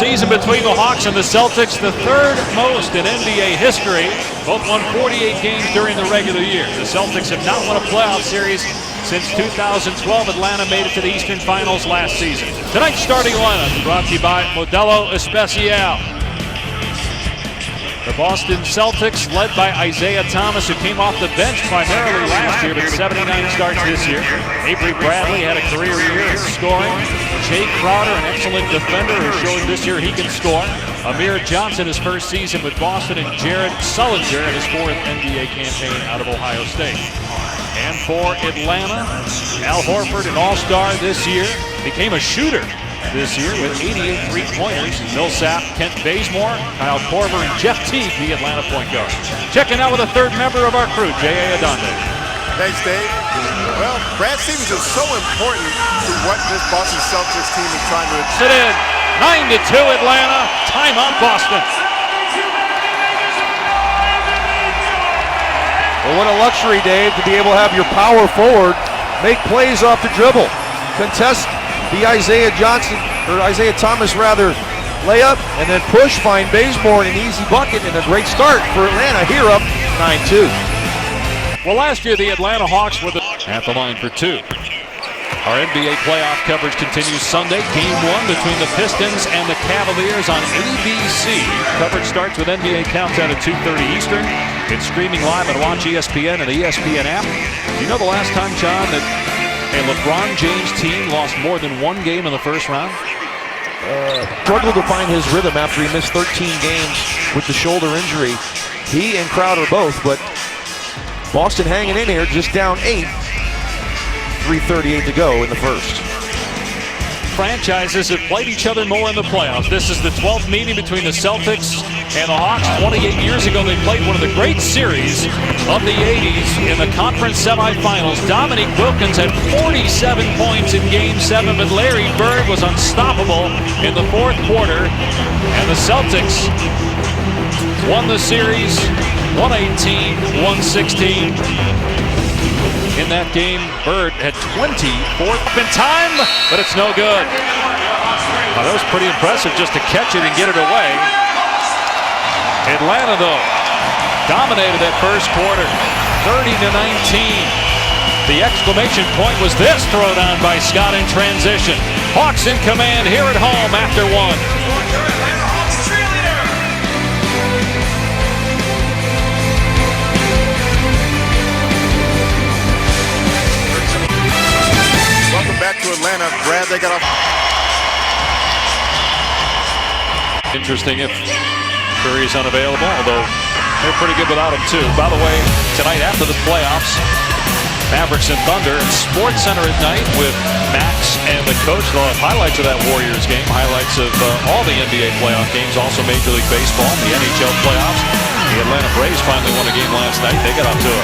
season between the Hawks and the Celtics, the third most in NBA history. Both won 48 games during the regular year. The Celtics have not won a playoff series since 2012. Atlanta made it to the Eastern Finals last season. Tonight's starting lineup brought to you by Modelo Especial. The Boston Celtics, led by Isaiah Thomas, who came off the bench primarily last year, but 79 starts this year. Avery Bradley had a career year in scoring. Jay Crowder, an excellent defender, who showed this year he can score. Amir Johnson, his first season with Boston, and Jared Sullinger in his fourth NBA campaign out of Ohio State. And for Atlanta, Al Horford, an all-star this year, became a shooter this year with 88 three-pointers. Millsap, Kent Bazemore, Kyle Korver, and Jeff Teague, the Atlanta point guard. Checking out with a third member of our crew, J.A. Adonde. Thanks, Dave. Well, Brad Stevens is so important to what this Boston Celtics team is trying to achieve. Sit in. 9-2 Atlanta. Timeout Boston. Well, what a luxury, Dave, to be able to have your power forward make plays off the dribble, contest the Isaiah Thomas layup, and then push, find Bazemore in an easy bucket, and a great start for Atlanta here up 9-2. Well, last year the Atlanta Hawks were at the line for two. Our NBA playoff coverage continues Sunday. Game 1 between the Pistons and the Cavaliers on ABC. Coverage starts with NBA Countdown at 2:30 Eastern. It's streaming live on Watch ESPN and the ESPN app. Do you know the last time, John, that a LeBron James team lost more than one game in the first round? Struggled to find his rhythm after he missed 13 games with the shoulder injury. He and Crowder both, but Boston hanging in here, just down 8. 3:38 to go in the first. Franchises have played each other more in the playoffs. This is the 12th meeting between the Celtics and the Hawks. 28 years ago, they played one of the great series of the 80s in the conference semifinals. Dominique Wilkins had 47 points in Game 7, but Larry Bird was unstoppable in the fourth quarter. And the Celtics won the series 118-116. In that game, Bird had 24 in time, but it's no good. Well, that was pretty impressive just to catch it and get it away. Atlanta, though, dominated that first quarter, 30-19. The exclamation point was this throwdown by Scott in transition. Hawks in command here at home after one. Back to Atlanta, Brad, they got off. Interesting if Curry is unavailable, although they're pretty good without him too. By the way, tonight after the playoffs, Mavericks and Thunder, and Sports Center at night with Max and the coach. They'll have highlights of that Warriors game, highlights of all the NBA playoff games, also Major League Baseball, the NHL playoffs. The Atlanta Braves finally won a game last night. They got off to a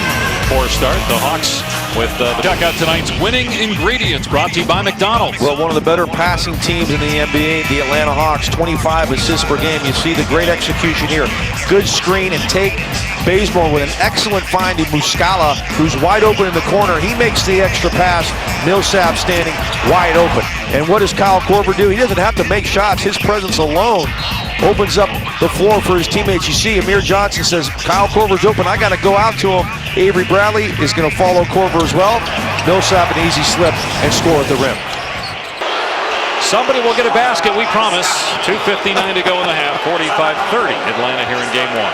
poor start. The Hawks with check out tonight's winning ingredients, brought to you by McDonald's. Well, one of the better passing teams in the NBA, the Atlanta Hawks, 25 assists per game. You see the great execution here. Good screen and take. Bazemore with an excellent find to Muscala, who's wide open in the corner. He makes the extra pass. Millsap standing wide open. And what does Kyle Korver do? He doesn't have to make shots. His presence alone opens up the floor for his teammates. You see Amir Johnson says, Kyle Korver's open, I got to go out to him. Avery Bradley is going to follow Korver as well. Millsap an easy slip and score at the rim. Somebody will get a basket, we promise. 2:59 to go in the half. 45-30 Atlanta here in game 1.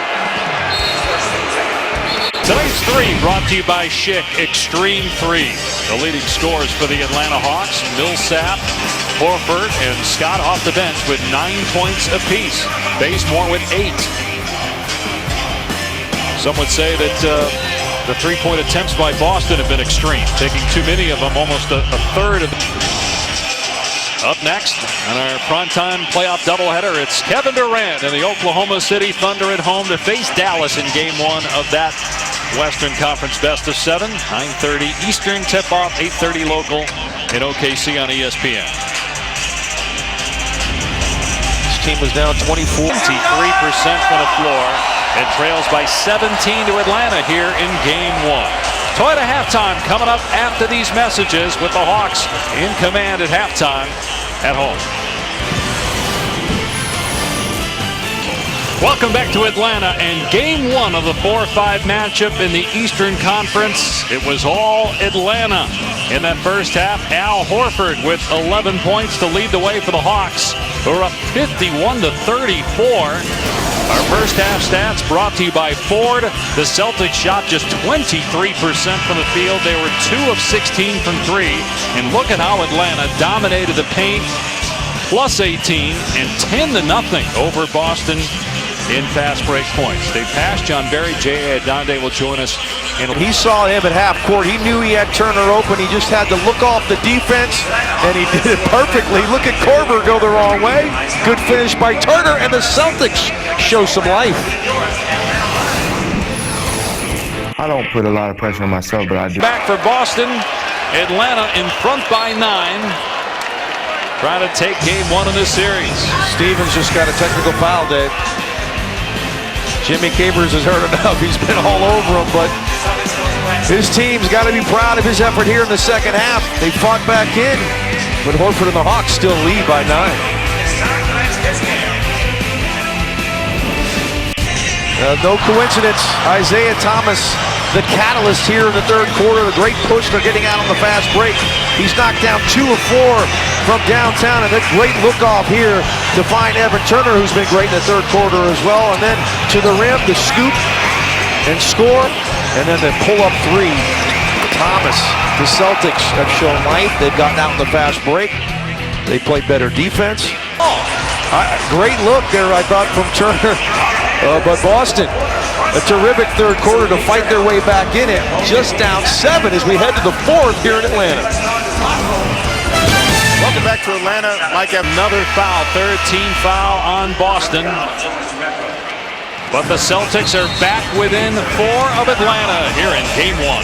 Tonight's 3 brought to you by Schick Extreme 3. The leading scorers for the Atlanta Hawks, Millsap, Horford, and Scott off the bench with 9 points apiece. Bazemore with 8. Some would say that the three-point attempts by Boston have been extreme, taking too many of them, almost a third of them. Up next on our primetime playoff doubleheader, it's Kevin Durant and the Oklahoma City Thunder at home to face Dallas in game 1 of that Western Conference best of 7. 9:30 Eastern tip-off, 8:30 local in OKC on ESPN. This team was down 24. 23% from the floor and trails by 17 to Atlanta here in game 1. Toyota halftime coming up after these messages with the Hawks in command at halftime at home. Welcome back to Atlanta and game one of the 4-5 matchup in the Eastern Conference. It was all Atlanta. In that first half, Al Horford with 11 points to lead the way for the Hawks, who are up 51-34. Our first half stats brought to you by Ford. The Celtics shot just 23% from the field. They were 2 of 16 from 3. And look at how Atlanta dominated the paint, plus 18 and 10-0 over Boston in fast break points. They passed John Barry. J.A. Adonde will join us. He saw him at half court. He knew he had Turner open. He just had to look off the defense, and he did it perfectly. Look at Korver go the wrong way. Good finish by Turner, and the Celtics show some life. I don't put a lot of pressure on myself, but I do. Back for Boston. Atlanta in front by 9. Trying to take game one of this series. Stevens just got a technical foul, Dave. Jimmy Capers has hurt enough. He's been all over him, but his team's got to be proud of his effort here in the second half. They fought back in, but Horford and the Hawks still lead by 9. No coincidence. Isaiah Thomas, the catalyst here in the third quarter. The great push they're getting out on the fast break. He's knocked down 2 of 4 from downtown, and a great look off here to find Evan Turner, who's been great in the third quarter as well. And then to the rim, the scoop and score, and then the pull-up 3. Thomas, the Celtics have shown life. They've gotten out in the fast break. They played better defense. Great look there, I thought, from Turner. But Boston, a terrific third quarter to fight their way back in it. Just down 7 as we head to the 4th here in Atlanta. Welcome back to Atlanta. Mike, Another foul, third team foul on Boston. But the Celtics are back within 4 of Atlanta here in game one.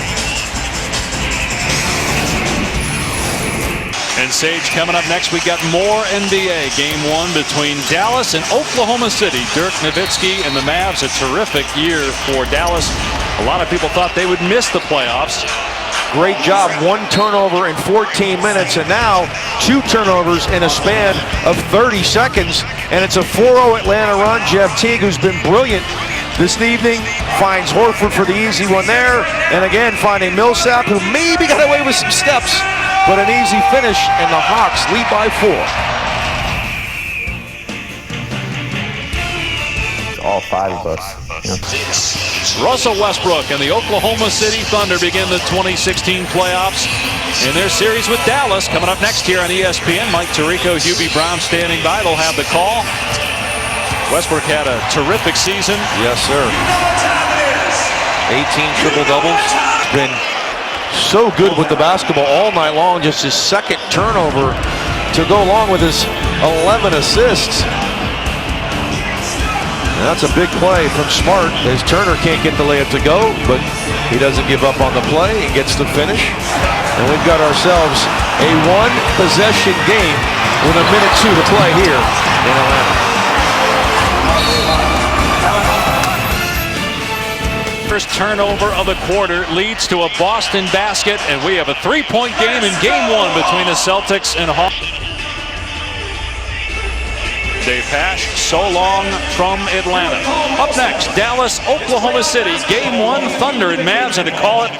And Sage, coming up next, we got more NBA. Game one between Dallas and Oklahoma City. Dirk Nowitzki and the Mavs, a terrific year for Dallas. A lot of people thought they would miss the playoffs. Great job, 1 turnover in 14 minutes, and now 2 turnovers in a span of 30 seconds. And it's a 4-0 Atlanta run. Jeff Teague, who's been brilliant this evening, finds Horford for the easy one there. And again, finding Millsap, who maybe got away with some steps, but an easy finish, and the Hawks lead by 4. All 5 of us. Russell Westbrook and the Oklahoma City Thunder begin the 2016 playoffs in their series with Dallas. Coming up next here on ESPN, Mike Tirico, Hubie Brown standing by. They'll have the call. Westbrook had a terrific season. Yes, sir. 18 triple-doubles. It's been so good with the basketball all night long. Just his 2nd turnover to go along with his 11 assists. And that's a big play from Smart, as Turner can't get the layup to go, but he doesn't give up on the play and gets the finish. And we've got ourselves a 1-possession game with 1:02 to play here in Atlanta. First turnover of the quarter leads to a Boston basket, and we have a 3-point game in game one between the Celtics and Hawks. Dave Pasch, so long from Atlanta. Up next, Dallas, Oklahoma City, game one, Thunder and Mavs, and to call it